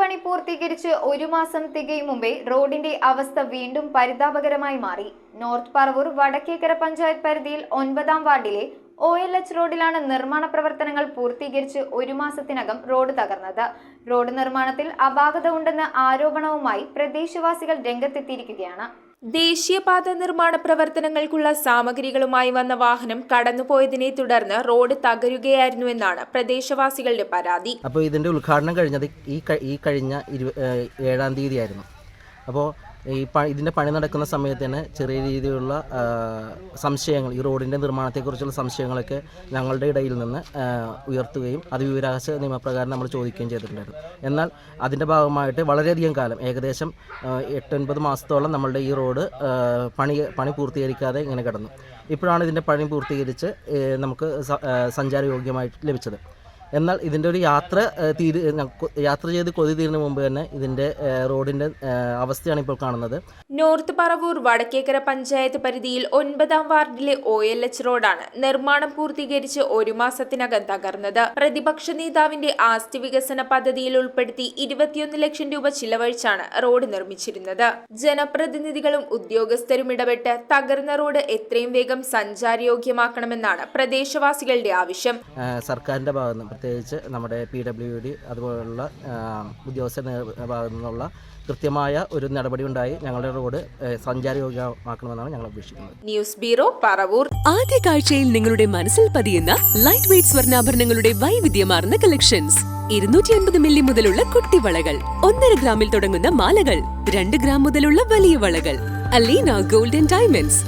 പണി പൂർത്തീകരിച്ച് 1 മാസം തികയും മുമ്പേ റോഡിന്റെ അവസ്ഥ വീണ്ടും പരിതാപകരമായി മാറി. നോർത്ത് പറവൂർ വടക്കേക്കര പഞ്ചായത്ത് പരിധിയിൽ 9-ാം വാർഡിലെ OLH റോഡിലാണ് നിർമ്മാണ പ്രവർത്തനങ്ങൾ പൂർത്തീകരിച്ച് 1 മാസത്തിനകം റോഡ് തകർന്നത്. റോഡ് നിർമ്മാണത്തിൽ അപാകത ഉണ്ടെന്ന ആരോപണവുമായി പ്രദേശവാസികൾ രംഗത്തെത്തിയിരിക്കുകയാണ്. ദേശീയപാത നിർമ്മാണ പ്രവർത്തനങ്ങൾക്കുള്ള സാമഗ്രികളുമായി വന്ന വാഹനം കടന്നുപോയതിനെ തുടർന്ന് റോഡ് തകരുകയായിരുന്നുവെന്നാണ് പ്രദേശവാസികളുടെ പരാതി. അപ്പോൾ ഇതിന്റെ ഉദ്ഘാടനം കഴിഞ്ഞത് ഈ കഴിഞ്ഞ 7-ാം തീയതി ആയിരുന്നു. അപ്പോൾ ഇതിൻ്റെ പണി നടക്കുന്ന സമയത്ത് തന്നെ ചെറിയ രീതിയിലുള്ള സംശയങ്ങൾ, ഈ റോഡിൻ്റെ നിർമ്മാണത്തെക്കുറിച്ചുള്ള സംശയങ്ങളൊക്കെ ഞങ്ങളുടെ ഇടയിൽ നിന്ന് ഉയർത്തുകയും അത് വിവരാവകാശ നിയമപ്രകാരം നമ്മൾ ചോദിക്കുകയും ചെയ്തിട്ടുണ്ടായിരുന്നു. എന്നാൽ അതിൻ്റെ ഭാഗമായിട്ട് വളരെയധികം കാലം, ഏകദേശം 8-9 മാസത്തോളം നമ്മളുടെ ഈ റോഡ് പണി പൂർത്തീകരിക്കാതെ ഇങ്ങനെ കിടന്നു. ഇപ്പോഴാണ് ഇതിൻ്റെ പണി പൂർത്തീകരിച്ച് നമുക്ക് സഞ്ചാരയോഗ്യമായിട്ട് ലഭിച്ചത്. എന്നാൽ ഇതിൻ്റെ ഒരു യാത്ര ചെയ്ത് കൊതി തീരുന്ന മുമ്പ് തന്നെ ഇതിൻ്റെ റോഡിൻ്റെ അവസ്ഥയാണ് ഇപ്പോൾ കാണുന്നത്. നോർത്ത് പറവൂർ വടക്കേക്കര പഞ്ചായത്ത് പരിധിയിൽ 9-ാം വാർഡിലെ OLH റോഡാണ് നിർമ്മാണം പൂർത്തീകരിച്ച് 1 മാസത്തിനകം തകർന്നത്. പ്രതിപക്ഷ നേതാവിന്റെ ആസ്തി വികസന പദ്ധതിയിൽ ഉൾപ്പെടുത്തി 21 ലക്ഷം രൂപ ചിലവഴിച്ചാണ് റോഡ് നിർമ്മിച്ചിരുന്നത്. ജനപ്രതിനിധികളും ഉദ്യോഗസ്ഥരും ഇടപെട്ട് തകർന്ന റോഡ് എത്രയും വേഗം സഞ്ചാരയോഗ്യമാക്കണമെന്നാണ് പ്രദേശവാസികളുടെ ആവശ്യം. സർക്കാരിൻ്റെ ഭാഗത്ത് പ്രത്യേകിച്ച് നമ്മുടെ PWD അതുപോലുള്ള ഉദ്യോഗസ്ഥരുടെ ഭാഗത്തു നിന്നുള്ള കൃത്യമായ ഒരു നടപടി ഉണ്ടായി ഞങ്ങളുടെ റോഡ് സഞ്ചാരയോഗ്യമാക്കണമെന്നാണ് ഞങ്ങൾ അപേക്ഷിക്കുന്നത്. News bureau, Paravur. ആദ്യ കാഴ്ചയിൽ നിങ്ങളുടെ മനസ്സിൽ പതിയുന്ന ലൈറ്റ് വെയ്റ്റ് സ്വർണ്ണാഭരണങ്ങളുടെ വൈവിധ്യമാർന്ന കളക്ഷൻസ്. 250 മില്ലി മുതലുള്ള കുട്ടിവളകൾ, 1.5 ഗ്രാമിൽ തുടങ്ങുന്ന മാലകൾ, 2 ഗ്രാം മുതലുള്ള വലിയ വളകൾ. Aleena golden diamonds.